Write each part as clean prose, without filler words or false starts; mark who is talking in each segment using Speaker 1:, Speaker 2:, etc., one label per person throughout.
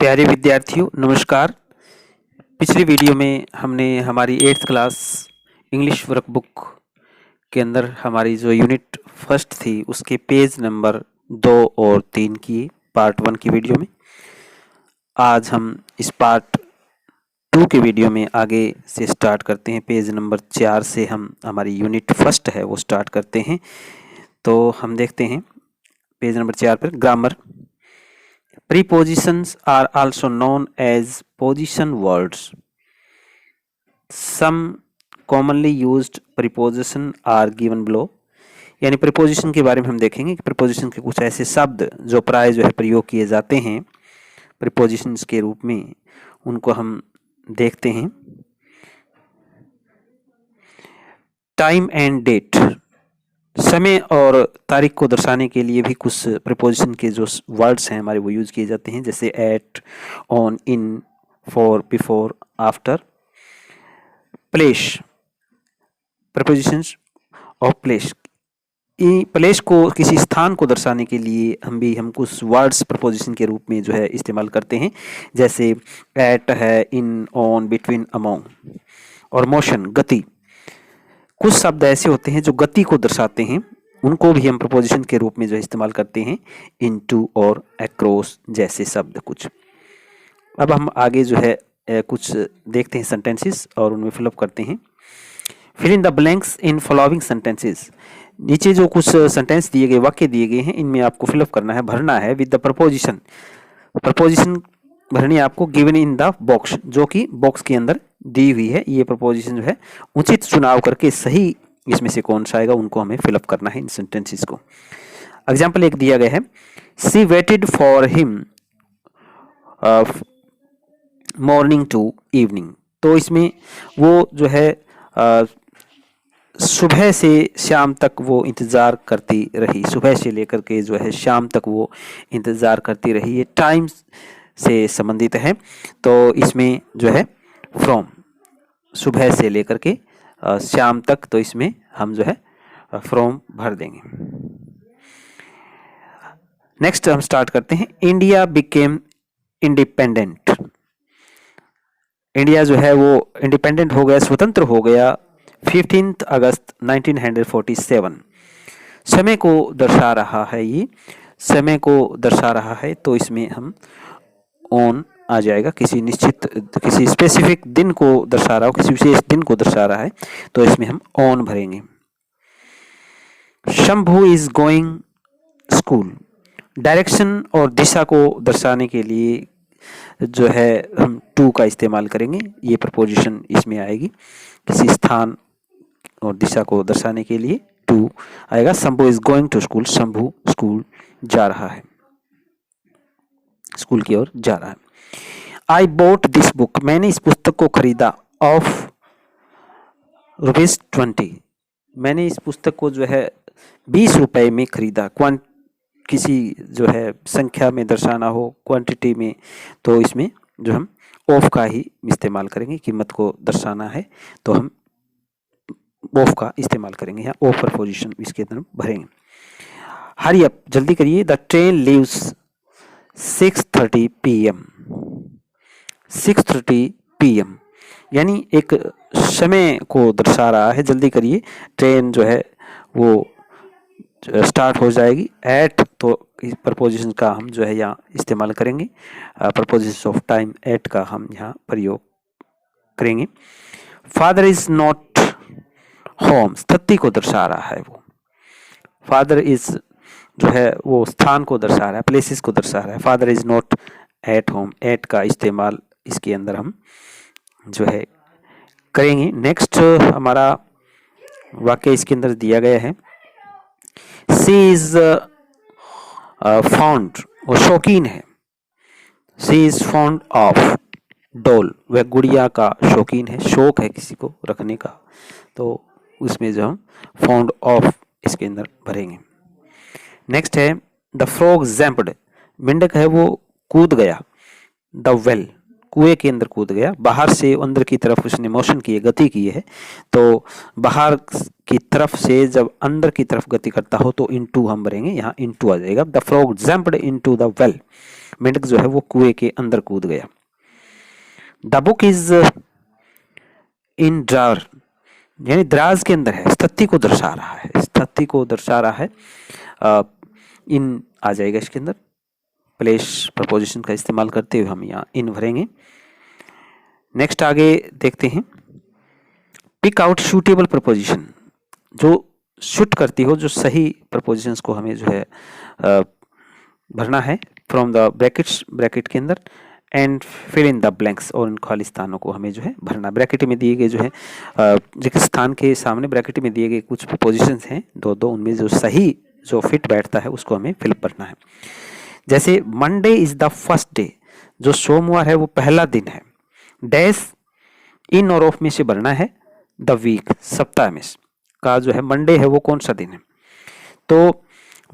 Speaker 1: प्यारे विद्यार्थियों नमस्कार। पिछली वीडियो में हमने हमारी 8th क्लास इंग्लिश वर्कबुक के अंदर हमारी जो यूनिट फर्स्ट थी उसके पेज नंबर 2 और 3 की पार्ट 1 की वीडियो में। आज हम इस पार्ट 2 के वीडियो में आगे से स्टार्ट करते हैं। पेज नंबर 4 से हम हमारी यूनिट फर्स्ट है वो स्टार्ट करते हैं। तो हम देखते हैं पेज नंबर 4 पर grammar. Prepositions are also known as position words. Some commonly used preposition are given below. यानी preposition के बारे में हम देखेंगे कि preposition के कुछ ऐसे शब्द जो प्राय जो है प्रयोग किए जाते हैं prepositions के रूप में, उनको हम देखते हैं। टाइम एंड डेट, समय और तारीख को दर्शाने के लिए भी कुछ प्रीपोजिशन के जो वर्ड्स हैं हमारे वो यूज किए जाते हैं, जैसे at, on, in, for, before, after. Place, prepositions of place, place को किसी स्थान को दर्शाने के लिए हम कुछ वर्ड्स प्रीपोजिशन के रूप में जो है इस्तेमाल करते हैं, जैसे एट है, इन, ऑन, बिटवीन, अमोंग। और मोशन, गति, कुछ शब्द ऐसे होते हैं जो गति को दर्शाते हैं, उनको भी हम प्रपोजिशन के रूप में जो इस्तेमाल करते हैं, इनटू और अक्रॉस जैसे शब्द कुछ। अब हम आगे जो है कुछ देखते हैं सेंटेंसेस और उनमें फिलअप करते हैं। Fill in the blanks in following sentences, नीचे जो कुछ सेंटेंस दिए गए, वाक्य दिए गए हैं, इनमें आपको फिलअप करना है, भरना है विद द प्रपोजिशन। प्रपोजिशन भरनी है आपको गिवन इन द बॉक्स, जो कि बॉक्स के अंदर दी हुई है। ये प्रपोजिशन जो है उचित चुनाव करके सही इसमें से कौन सा आएगा उनको हमें फिलअप करना है इन सेंटेंसेस को। एग्जाम्पल एक दिया गया है, she waited for him morning to evening. तो इसमें वो जो है सुबह से शाम तक वो इंतज़ार करती रही, सुबह से लेकर के जो है शाम तक वो इंतज़ार करती रही। ये टाइम से संबंधित है, तो इसमें जो है फ्रॉम, सुबह से लेकर के शाम तक, तो इसमें हम जो है फ्रॉम भर देंगे। नेक्स्ट हम स्टार्ट करते हैं। इंडिया बिकेम इंडिपेंडेंट, इंडिया जो है वो इंडिपेंडेंट हो गया, स्वतंत्र हो गया 15 अगस्त 1947। समय को दर्शा रहा है, ये समय को दर्शा रहा है, तो इसमें हम ऑन आ जाएगा। किसी निश्चित, किसी स्पेसिफिक दिन को दर्शा रहा हो, किसी विशेष दिन को दर्शा रहा है, तो इसमें हम ऑन भरेंगे। Shambhu is going school, direction और दिशा को दर्शाने के लिए जो है हम टू का इस्तेमाल करेंगे। ये प्रपोजिशन इसमें आएगी, किसी स्थान और दिशा को दर्शाने के लिए टू आएगा। Shambhu is going to school, Shambhu school जा रहा है, स्कूल की ओर जा रहा है। आई बोट दिस बुक, मैंने इस पुस्तक को खरीदा, ऑफ ₹20, मैंने इस पुस्तक को जो है 20 रुपए में खरीदा। किसी जो है संख्या में दर्शाना हो, क्वांटिटी में, तो इसमें जो हम ऑफ का ही इस्तेमाल करेंगे। कीमत को दर्शाना है तो हम ऑफ का इस्तेमाल करेंगे, यहाँ ऑफ प्रपोजिशन इसके अंदर भरेंगे। हरी अप, जल्दी करिए, the train leaves 6:30 PM, 6:30 PM, यानी एक समय को दर्शा रहा है। जल्दी करिए, ट्रेन जो है वो स्टार्ट हो जाएगी। एट, तो इस प्रपोजिशन का हम जो है यहाँ इस्तेमाल करेंगे, प्रपोजिशन ऑफ टाइम एट का हम यहाँ प्रयोग करेंगे। फादर इज नॉट होम, स्थिति को दर्शा रहा है वो, फादर इज जो है वो स्थान को दर्शा रहा है, प्लेसेस को दर्शा रहा है। Father is not at home, at का इस्तेमाल इसके अंदर हम जो है करेंगे। नेक्स्ट हमारा वाक्य इसके अंदर दिया गया है, सी इज फॉन्ड, वो शौकीन है, सी इज फॉन्ड ऑफ डॉल, वह गुड़िया का शौकीन है, शौक है किसी को रखने का, तो उसमें जो हम फॉन्ड ऑफ इसके अंदर भरेंगे। नेक्स्ट है द फ्रॉग जंप्ड, मेंढक है वो कूद गया। द वेल, कुएं के अंदर कूद गया, बाहर से अंदर की तरफ उसने मोशन की है, गति की है, तो बाहर की तरफ से जब अंदर की तरफ गति करता हो तो इनटू हम भरेंगे, यहाँ इनटू आ जाएगा। The frog jumped into the well, मेंढक जो है वो कुएं के अंदर कूद गया। The book is in drawer, यानी दराज के अंदर है, स्थिति को दर्शा रहा है, स्थिति को दर्शा रहा है। इन आ जाएगा इसके अंदर, प्लेस प्रपोजिशन का इस्तेमाल करते हुए हम यहाँ इन भरेंगे। नेक्स्ट आगे देखते हैं, पिक आउट सूटेबल प्रपोजिशन, जो शूट करती हो, जो सही प्रपोजिशंस को हमें जो है भरना है फ्रॉम द ब्रैकेट्स, ब्रैकेट के अंदर, and fill in the blanks, और इन खाली स्थानों को हमें जो है भरना। ब्रैकेट में दिए गए जो है जिस स्थान के सामने ब्रैकेट में दिए गए कुछ प्रपोजिशंस हैं दो दो, उनमें जो सही जो फिट बैठता है उसको हमें फिल करना है। जैसे Monday is the first day, जो सोमवार है वो पहला दिन है। डैश इन और ऑफ में से भरना है द वीक, सप्ताह में का जो है मंडे है वो कौन सा दिन है, तो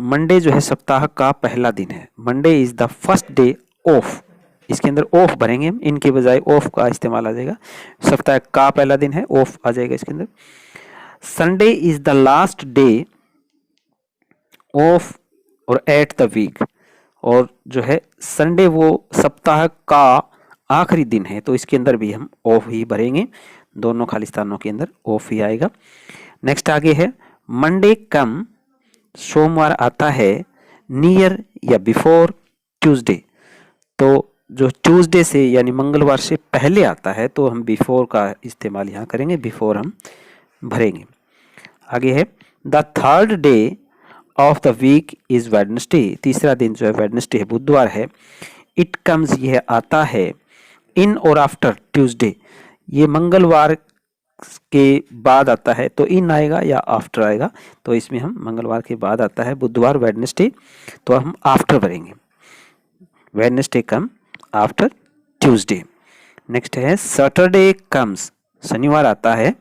Speaker 1: मंडे जो है सप्ताह का पहला दिन है। Monday is the first day of, इसके अंदर ऑफ भरेंगे हम, इनके बजाय ऑफ का इस्तेमाल आ जाएगा। सप्ताह का पहला दिन है, ऑफ आ जाएगा इसके अंदर। Sunday is the last day of और एट द वीक, और जो है संडे वो सप्ताह का आखिरी दिन है, तो इसके अंदर भी हम ऑफ ही भरेंगे, दोनों खाली स्थानों के अंदर ऑफ ही आएगा। नेक्स्ट आगे है, मंडे कम, सोमवार आता है, नियर या बिफोर ट्यूसडे, तो जो ट्यूसडे से यानी मंगलवार से पहले आता है तो हम बिफोर का इस्तेमाल यहाँ करेंगे, बिफोर हम भरेंगे। आगे है, the third day of the week is Wednesday, तीसरा दिन जो है वेडनेसडे है, बुधवार है। इट कम्स, यह आता है, इन और आफ्टर ट्यूसडे, ये मंगलवार के बाद आता है, तो इन आएगा या आफ्टर आएगा, तो इसमें हम मंगलवार के बाद आता है बुधवार वेडनेसडे, तो हम आफ्टर भरेंगे, Wednesday come after Tuesday. Next है, सैटरडे कम्स, शनिवार आता है,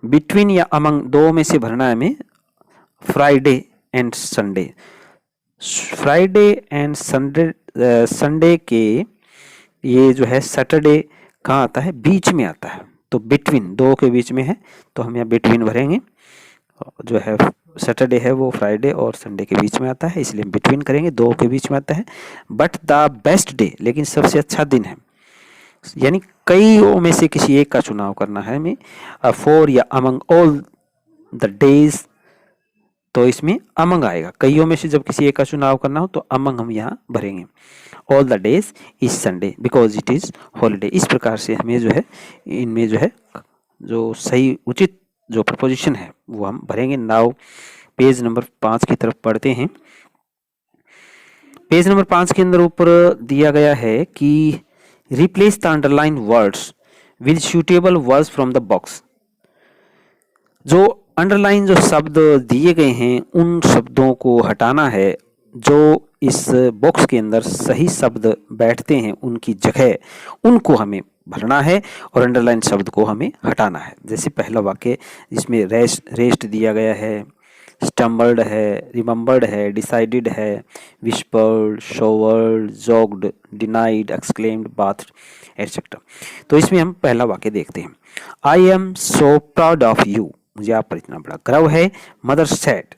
Speaker 1: बिटवीन या अमंग, दो में से भरना है हमें, Friday and Sunday. Friday and Sunday, Sunday के ये जो है सैटरडे कहाँ आता है, बीच में आता है, तो बिटवीन, दो के बीच में है, तो हम यहाँ बिटवीन भरेंगे। जो है सैटरडे है वो फ्राइडे और संडे के बीच में आता है, इसलिए हम बिटवीन करेंगे, दो के बीच में आता है। बट द बेस्ट डे, लेकिन सबसे अच्छा दिन है, यानी कईयों में से किसी एक का चुनाव करना है हमें, फॉर या अमंग ऑल द डेज, तो इसमें अमंग आएगा, कईयों में से जब किसी एक का चुनाव करना हो तो अमंग हम यहाँ भरेंगे। All the days is Sunday because it is holiday. इस प्रकार से हमें जो है इनमें जो है जो सही उचित जो प्रपोजिशन है वो हम भरेंगे। नाउ पेज नंबर 5 की तरफ पढ़ते हैं। पेज नंबर 5 के अंदर ऊपर दिया गया है कि replace the underline words with suitable words from the box. जो अंडरलाइन जो शब्द दिए गए हैं उन शब्दों को हटाना है, जो इस बॉक्स के अंदर सही शब्द बैठते हैं उनकी जगह उनको हमें भरना है और अंडरलाइन शब्द को हमें हटाना है। जैसे पहला वाक्य जिसमें रेस्ट दिया गया है, स्टम्बल्ड है, रिमेंबर्ड है, डिसाइडेड है, whispered, showered, jogged, denied, exclaimed, bath etcetera. तो इसमें हम पहला वाक्य देखते हैं। I am so proud of you, मुझे आप पर इतना बड़ा गर्व है। मदर सैड,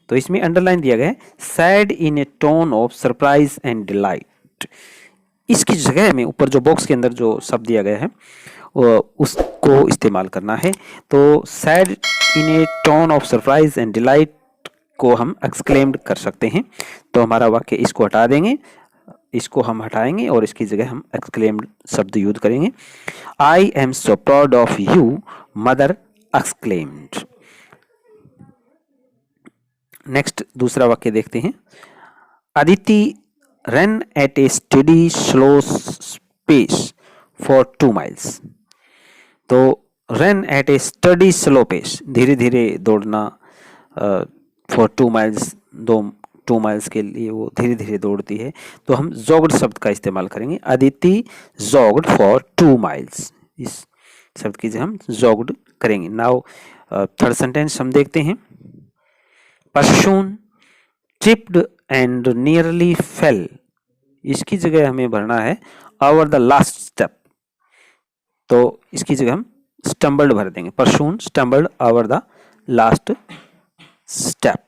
Speaker 1: तो इसमें अंडरलाइन दिया गया है sad in A tone of surprise and delight. इसकी जगह में ऊपर जो बॉक्स के अंदर जो शब्द दिया गया है उसको इस्तेमाल करना है। तो sad in A tone of surprise and delight को हम एक्सक्लेम्ड कर सकते हैं। तो हमारा वाक्य इसको हटा देंगे, इसको हम हटाएंगे और इसकी जगह हम एक्सक्लेम्ड शब्द यूज करेंगे। I am so proud of you, mother exclaimed. Next दूसरा वाक्य देखते हैं। Aditi run at a steady slow pace for 2 miles। तो run at a steady slow pace, धीरे धीरे दौड़ना, फॉर 2 miles, 2 miles के लिए वो धीरे धीरे दौड़ती है, तो हम जोग्ड शब्द का इस्तेमाल करेंगे। अदिति जोग्ड फॉर 2 miles, इस शब्द की जगह हम जोग्ड करेंगे। नाउ थर्ड सेंटेंस हम देखते हैं। परशून ट्रिप्ड एंड नियरली फेल, इसकी जगह हमें भरना है ओवर द लास्ट स्टेप, तो इसकी जगह हम स्टम्बल्ड भर देंगे। परशून stumbled over the last step.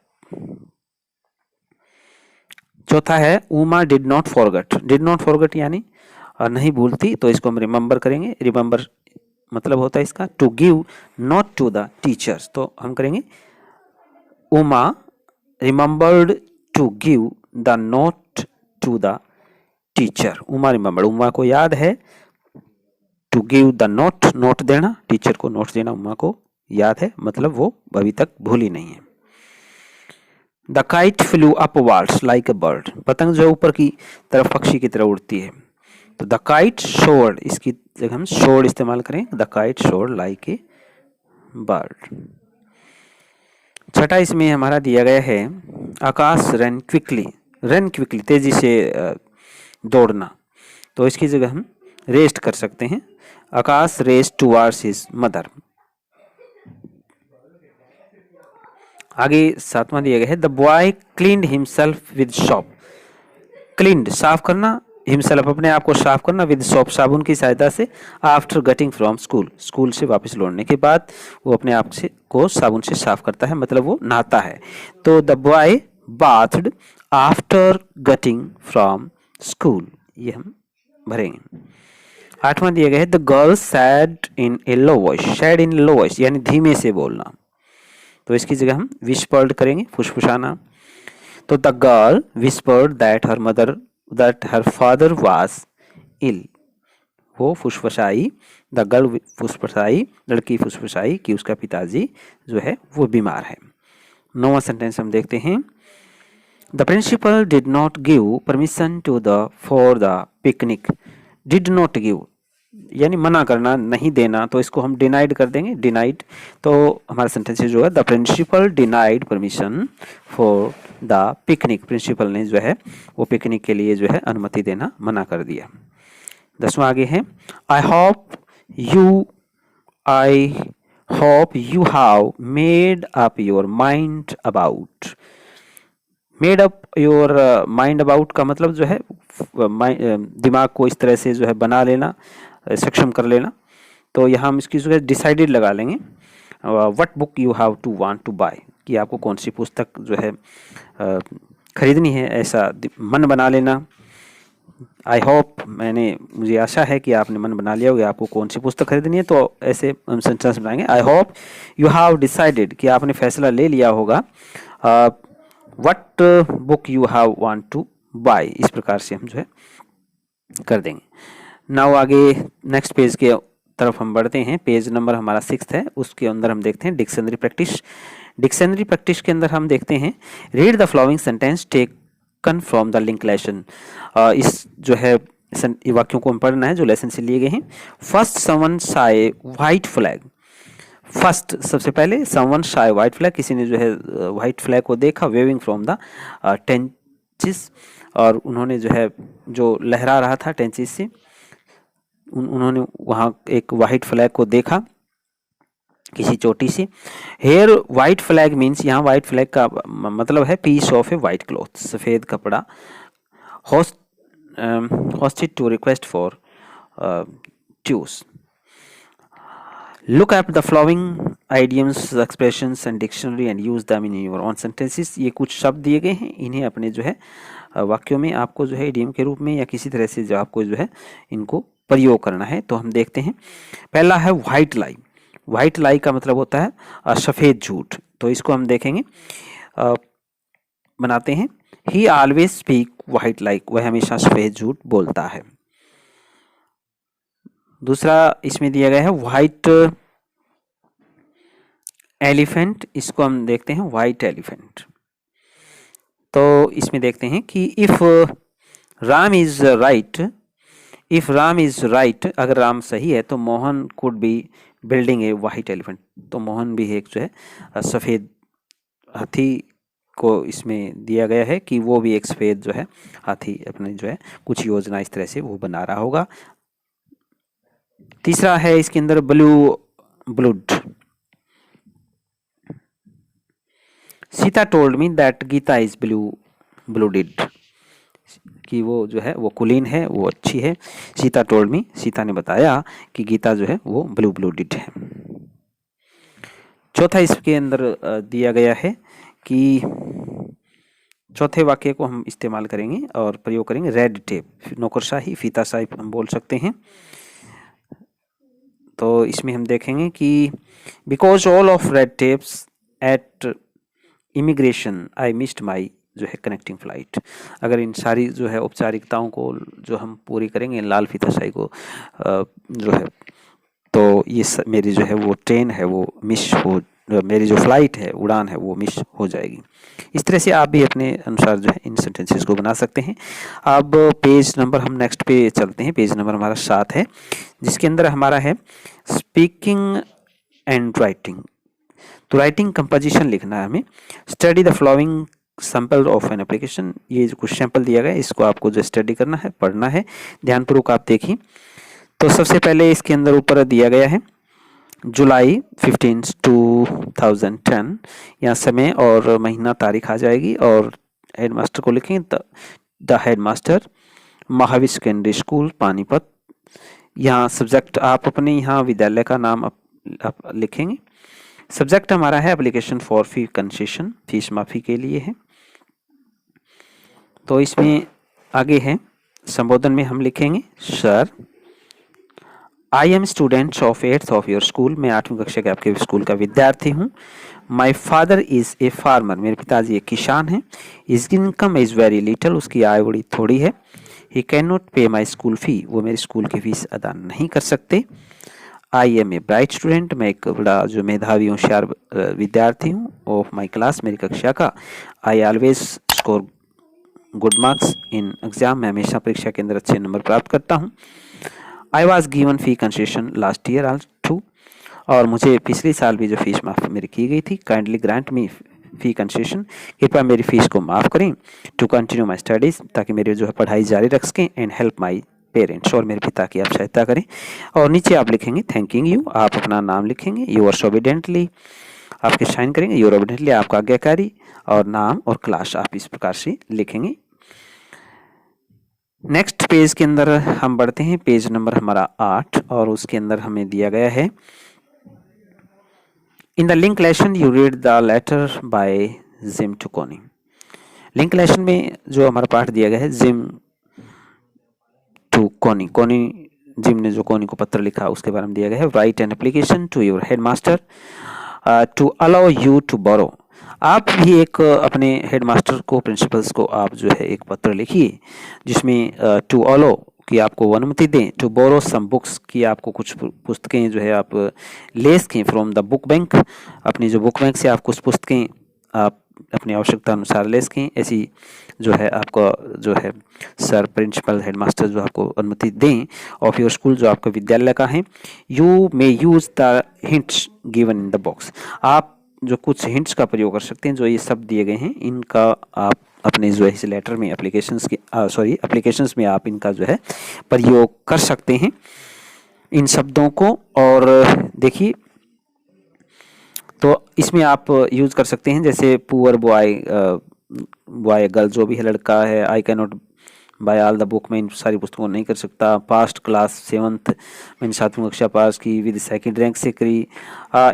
Speaker 1: चौथा है Uma did not forget. Did not forget यानी नहीं भूलती, तो इसको हम रिमेंबर करेंगे। रिमेंबर मतलब होता है इसका to give note to the teachers, तो हम करेंगे Uma remembered to give the note to the teacher. Uma remembered, Uma को याद है, to give the note, note देना, टीचर को नोट देना उमा को याद है, मतलब वो अभी तक भूली नहीं है। The kite flu upwards like a bird, पतंग जो है ऊपर की तरफ पक्षी की तरह उड़ती है, तो द काइट सोअर्ड, इसकी जगह हम सोअर्ड इस्तेमाल करें, the kite soared like a bird. छठा इसमें हमारा दिया गया है Akash run quickly, run quickly तेजी से दौड़ना, तो इसकी जगह हम रेस्ट कर सकते हैं, आकाश रेस टुवर्ड्स हिज मदर। आगे सातवां दिया गया है the boy cleaned himself with soap. Cleaned साफ करना, हिमसेल्फ अपने आप को साफ करना, विद सोप साबुन की सहायता से, after getting from school, school से वापस लौटने के बाद वो अपने आप से को साबुन से साफ करता है, मतलब वो नहाता है। तो the boy bathed after getting from school, ये हम भरेंगे। आठवां दिया गया है the girl sad in A low voice. Sad in low voice यानी धीमे से बोलना, तो इसकी जगह हम विस्पर्ड करेंगे, फुसफुसाना। तो the girl whispered that her father was ill, वो फुसफुसाई, द गर्ल फुसफुसाई, लड़की फुसफुसाई कि उसका पिताजी जो है वो बीमार है। नौवां सेंटेंस हम देखते हैं the principal did not give permission to the for the picnic. Did not give यानी मना करना, नहीं देना, तो इसको हम डिनाइड कर देंगे, डिनाइड। तो हमारा सेंटेंस जो है the principal denied permission for the picnic, principal ने जो है वो पिकनिक के लिए जो है अनुमति देना मना कर दिया। 10वां आगे है आई hope you have made up your mind about. Made up your mind about का मतलब जो है दिमाग को इस तरह से जो है बना लेना, सक्षम कर लेना, तो यहाँ हम इसकी जो है डिसाइडेड लगा लेंगे। What book you have to want to buy, कि आपको कौन सी पुस्तक जो है खरीदनी है, ऐसा मन बना लेना। आई होप मुझे आशा है कि आपने मन बना लिया होगा आपको कौन सी पुस्तक खरीदनी है, तो ऐसे हम सेंटेंस बनाएंगे I hope you have decided, कि आपने फैसला ले लिया होगा। What book you have want to buy, इस प्रकार से हम जो है कर देंगे। नाउ आगे नेक्स्ट पेज के तरफ हम बढ़ते हैं। पेज नंबर हमारा 6 है, उसके अंदर हम देखते हैं डिक्शनरी प्रैक्टिस। डिक्शनरी प्रैक्टिस के अंदर हम देखते हैं read the following sentence taken from the link lesson. इस जो है वाक्यों को हम पढ़ना है जो लेसन से लिए गए हैं। First someone saw a white flag. First सबसे पहले someone saw a white flag, किसी ने जो है व्हाइट फ्लैग को देखा, वेविंग फ्रॉम द टेंचिस, और उन्होंने जो है जो लहरा रहा था टेंचिस से, उन्होंने वहाँ एक वाइट फ्लैग को देखा किसी चोटी से। हेयर वाइट फ्लैग मीन्स, यहाँ वाइट फ्लैग का मतलब है piece of a white cloth, सफ़ेद कपड़ा। Hoisted to request for truce. Look at the following idioms expressions and dictionary and use them in your own sentences. ये कुछ शब्द दिए गए हैं, इन्हें अपने जो है वाक्यों में आपको जो है इडियम के रूप में या किसी तरह से जो आपको जो है इनको प्रयोग करना है। तो हम देखते हैं, पहला है व्हाइट लाई। व्हाइट लाई का मतलब होता है सफ़ेद झूठ, तो इसको हम देखेंगे, बनाते हैं। ही ऑलवेज स्पीक व्हाइट लाई, वह हमेशा सफ़ेद झूठ बोलता है। दूसरा इसमें दिया गया है व्हाइट एलिफेंट, इसको हम देखते हैं व्हाइट एलिफेंट। तो इसमें देखते हैं कि if Ram is right, if Ram is right, अगर राम सही है तो Mohan could be building a white elephant, तो मोहन भी एक जो है सफ़ेद हाथी को इसमें दिया गया है कि वो भी एक सफ़ेद जो है हाथी अपने जो है कुछ योजना इस तरह से वो बना रहा होगा। तीसरा है इसके अंदर blue blood. Sita told me that Gita is blue blooded, कि वो जो है वो कुलीन है, वो अच्छी है। सीता टोल्ड मी, सीता ने बताया कि गीता जो है वो ब्लू ब्लूडेड है। चौथा इसके अंदर दिया गया है कि चौथे वाक्य को हम इस्तेमाल करेंगे और प्रयोग करेंगे रेड टेप, नौकरशाही, फीताशाही हम बोल सकते हैं। तो इसमें हम देखेंगे कि because all of red tapes at immigration I missed my जो है कनेक्टिंग फ्लाइट। अगर इन सारी जो है औपचारिकताओं को जो हम पूरी करेंगे, लाल फीताशाही को जो है, तो ये मेरी जो है वो ट्रेन है वो मिस हो, मेरी जो फ्लाइट है, उड़ान है, वो मिस हो जाएगी। इस तरह से आप भी अपने अनुसार जो है इन सेंटेंसेस को बना सकते हैं। अब पेज नंबर हम नेक्स्ट पे चलते हैं। पेज नंबर हमारा 7 है, जिसके अंदर हमारा है स्पीकिंग एंड राइटिंग। तो राइटिंग कंपोजिशन लिखना है हमें। Study the following sample of an application. ये जो कुछ सैंपल दिया गया है, इसको आपको जो स्टडी करना है, पढ़ना है, ध्यानपूर्वक आप देखिए। तो सबसे पहले इसके अंदर ऊपर दिया गया है जुलाई 15 2010, यहाँ समय और महीना तारीख आ जाएगी और हेडमास्टर को लिखेंगे the headmaster, Mahavir secondary school Panipat. यहाँ सब्जेक्ट आप अपने यहाँ विद्यालय का नाम आप लिखेंगे। सब्जेक्ट हमारा है application for fee concession, fees माफी के लिए है। तो इसमें आगे है संबोधन में हम लिखेंगे sir, I am student of 8th of your school. मैं 8वीं कक्षा के आपके स्कूल का विद्यार्थी हूँ। My father is a farmer. मेरे पिताजी एक किसान हैं। Is income is very little. उसकी आय बड़ी थोड़ी है। ही कैन नॉट पे माई स्कूल फी। वो मेरी स्कूल की फीस अदा नहीं कर सकते। I am a bright student. मैं एक बड़ा जो मेधावी होशियार विद्यार्थी हूँ। ऑफ माई क्लास, मेरी कक्षा का। I always score good marks in exam. मैं हमेशा परीक्षा के अंदर अच्छे नंबर प्राप्त करता हूँ। I was given fee concession last year also. और मुझे पिछले साल भी जो फीस माफ मेरी की गई थी। काइंडली ग्रांट मी फी कंसेशन। कृपया मेरी फीस को माफ़ करें। टू कंटिन्यू माई स्टडीज़, ताकि मेरी जो है पढ़ाई जारी रख सकें। एंड हेल्प माई पेरेंट्स, और मेरे पिता की आप सहायता करें। और नीचे आप लिखेंगे थैंकिंग यू। आप अपना नाम लिखेंगे। योर्स ओबीडेंटली, आपके साइन करेंगे। योर ओबीडेंटली आपका आज्ञाकारी, और नाम और क्लास आप इस प्रकार से लिखेंगे। नेक्स्ट पेज के अंदर हम बढ़ते हैं। पेज नंबर हमारा 8, और उसके अंदर हमें दिया गया है in the link lesson you read the letter by Jim to Connie. Link lesson में जो हमारा पाठ दिया गया है जिम टू कोनी। कोनी, जिम ने जो कोनी को पत्र लिखा उसके बारे में दिया गया है। Write an application to your headmaster to allow you to borrow. आप भी एक अपने हेडमास्टर को, प्रिंसिपल्स को आप जो है एक पत्र लिखिए, जिसमें टू अलाउ कि आपको अनुमति दें, टू बोरो सम बुक्स कि आपको कुछ पुस्तकें जो है आप ले सकें फ्रॉम द बुक बैंक। अपनी जो बुक बैंक से आप कुछ पुस्तकें आप अपनी आवश्यकता अनुसार ले सकें, ऐसी जो है आपका जो है सर, प्रिंसिपल, हेडमास्टर जो आपको अनुमति दें ऑफ योर स्कूल, जो आपका विद्यालय का है। You may use the hints given in the box. आप जो कुछ हिंट्स का प्रयोग कर सकते हैं, जो ये सब दिए गए हैं, इनका आप अपने जो है इस लेटर में एप्लीकेशंस में आप इनका जो है प्रयोग कर सकते हैं, इन शब्दों को। और देखिए, तो इसमें आप यूज कर सकते हैं जैसे पुअर बॉय, बॉय गर्ल जो भी है, लड़का है। I can not buy all the book, मैं इन सारी पुस्तकों नहीं कर सकता। पास्ट क्लास 7th, मैंने 7वीं कक्षा पास की विद सेकंड रैंक से करी।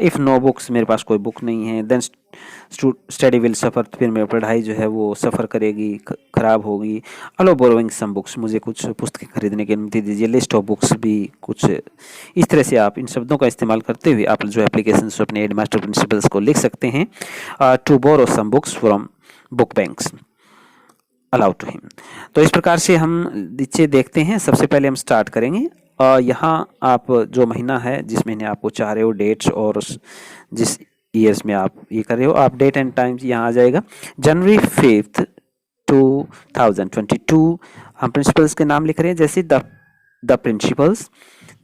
Speaker 1: इफ़ नो बुक्स, मेरे पास कोई बुक नहीं है। देन स्टडी विल सफ़र, फिर मेरी पढ़ाई जो है वो सफ़र करेगी, ख़राब होगी। अलो बोरोइंग सम बुक्स, मुझे कुछ पुस्तकें खरीदने की अनुमति दीजिए। लिस्ट ऑफ बुक्स भी कुछ इस तरह से आप इन शब्दों का इस्तेमाल करते हुए आप जो एप्लीकेशन अपने हेडमास्टर प्रिंसिपल्स को लिख सकते हैं। To borrow some books from book banks allow to him. तो इस प्रकार से हम नीचे देखते हैं। सबसे पहले हम स्टार्ट करेंगे। यहाँ आप जो महीना है, जिस महीने आपको चाह रहे हो, डेट्स और जिस ईयर्स में आप ये कर रहे हो, आप डेट एंड टाइम्स यहाँ आ जाएगा। जनवरी 5th 2022 हम प्रिंसिपल्स के नाम लिख रहे हैं, जैसे the principles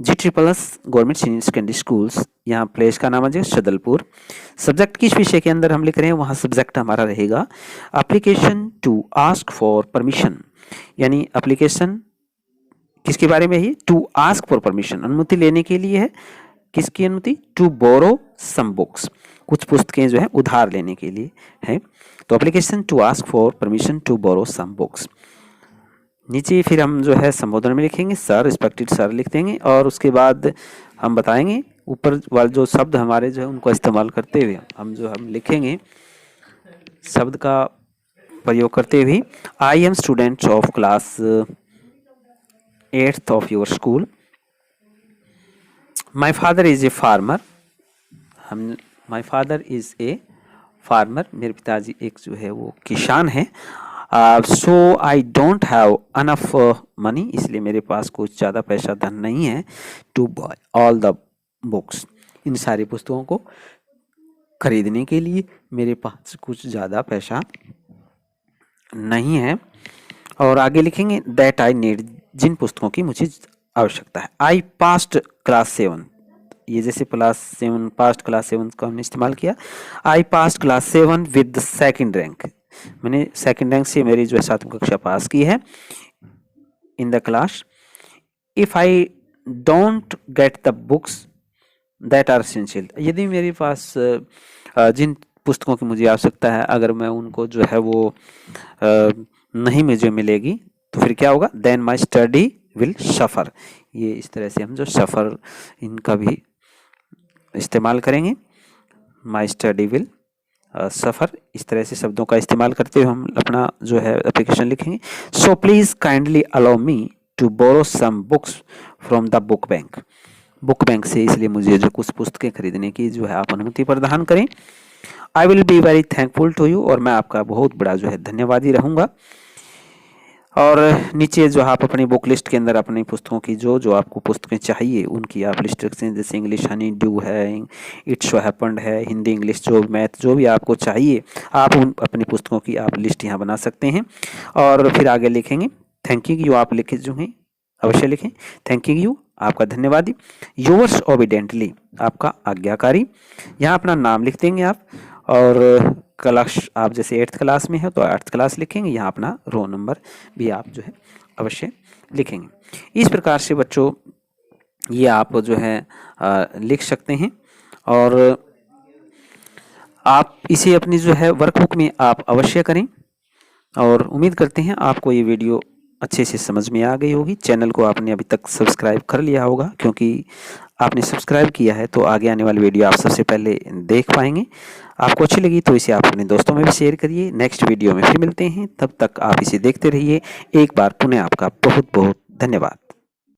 Speaker 1: GSSS government senior secondary schools. यहाँ प्लेस का नाम है सदलपुर। सब्जेक्ट किस विषय के अंदर हम लिख रहे हैं, वहाँ सब्जेक्ट हमारा रहेगा application to ask for permission. यानी एप्लीकेशन किसके बारे में है, टू आस्क फॉर परमिशन, अनुमति लेने के लिए है। किसकी अनुमति, टू बोरो सम बुक्स, कुछ पुस्तकें जो है उधार लेने के लिए है। तो application to ask for permission to borrow some books. नीचे फिर हम जो है संबोधन में लिखेंगे सर, रिस्पेक्टेड सर लिख देंगे, और उसके बाद हम बताएंगे ऊपर वाले जो शब्द हमारे जो है उनको इस्तेमाल करते हुए हम लिखेंगे शब्द का प्रयोग करते हुए। I am student of class 8th of your school. My father is a farmer. My father is a farmer, मेरे पिताजी एक जो है वो किसान है। So I don't have enough money, इसलिए मेरे पास कुछ ज़्यादा पैसा धन नहीं है। To buy all the books, इन सारी पुस्तकों को खरीदने के लिए मेरे पास कुछ ज़्यादा पैसा नहीं है। और आगे लिखेंगे दैट आई नीड, जिन पुस्तकों की मुझे आवश्यकता है। आई पास्ड क्लास 7, ये जैसे क्लास 7 पास्ट क्लास 7 का हमने इस्तेमाल किया। I passed class 7 with the second rank, मैंने सेकंड रैंक से मेरी जो है 7वीं कक्षा पास की है in the class. If I don't get the books that are essential, यदि मेरे पास जिन पुस्तकों की मुझे आवश्यकता है अगर मैं उनको जो है वो नहीं मुझे मिलेगी तो फिर क्या होगा, then my study will suffer. ये इस तरह से हम जो सफ़र इनका भी इस्तेमाल करेंगे। माई स्टडी विल सफ़र, इस तरह से शब्दों का इस्तेमाल करते हुए हम अपना जो है एप्लीकेशन लिखेंगे। So please kindly allow me to borrow some books from the book bank, book bank से इसलिए मुझे जो कुछ पुस्तकें खरीदने की जो है आप अनुमति प्रदान करें। I will be very thankful to you, और मैं आपका बहुत बड़ा जो है धन्यवादी रहूँगा। और नीचे जो आप अपनी बुक लिस्ट के अंदर अपनी पुस्तकों की जो आपको पुस्तकें चाहिए उनकी आप लिस्ट रखते हैं, जैसे इंग्लिश हनी ड्यू है, इट्स सो हैपेंड है, हिंदी इंग्लिश जो मैथ जो भी आपको चाहिए आप उन अपनी पुस्तकों की आप लिस्ट यहाँ बना सकते हैं। और फिर आगे लिखेंगे थैंकिंग यू, आप लिखे जो हैं अवश्य लिखें थैंकिंग यू, आपका धन्यवादी। योर्स ओबिडेंटली, आपका आज्ञाकारी, यहाँ अपना नाम लिख देंगे आप। और क्लास आप जैसे 8th क्लास में है तो 8th क्लास लिखेंगे, यहाँ अपना रोल नंबर भी आप जो है अवश्य लिखेंगे। इस प्रकार से बच्चों ये आप जो है लिख सकते हैं और आप इसे अपनी जो है वर्कबुक में आप अवश्य करें। और उम्मीद करते हैं आपको ये वीडियो अच्छे से समझ में आ गई होगी। चैनल को आपने अभी तक सब्सक्राइब कर लिया होगा, क्योंकि आपने सब्सक्राइब किया है तो आगे आने वाली वीडियो आप सबसे पहले देख पाएंगे। आपको अच्छी लगी तो इसे आप अपने दोस्तों में भी शेयर करिए। नेक्स्ट वीडियो में फिर मिलते हैं, तब तक आप इसे देखते रहिए। एक बार पुनः आपका बहुत बहुत धन्यवाद।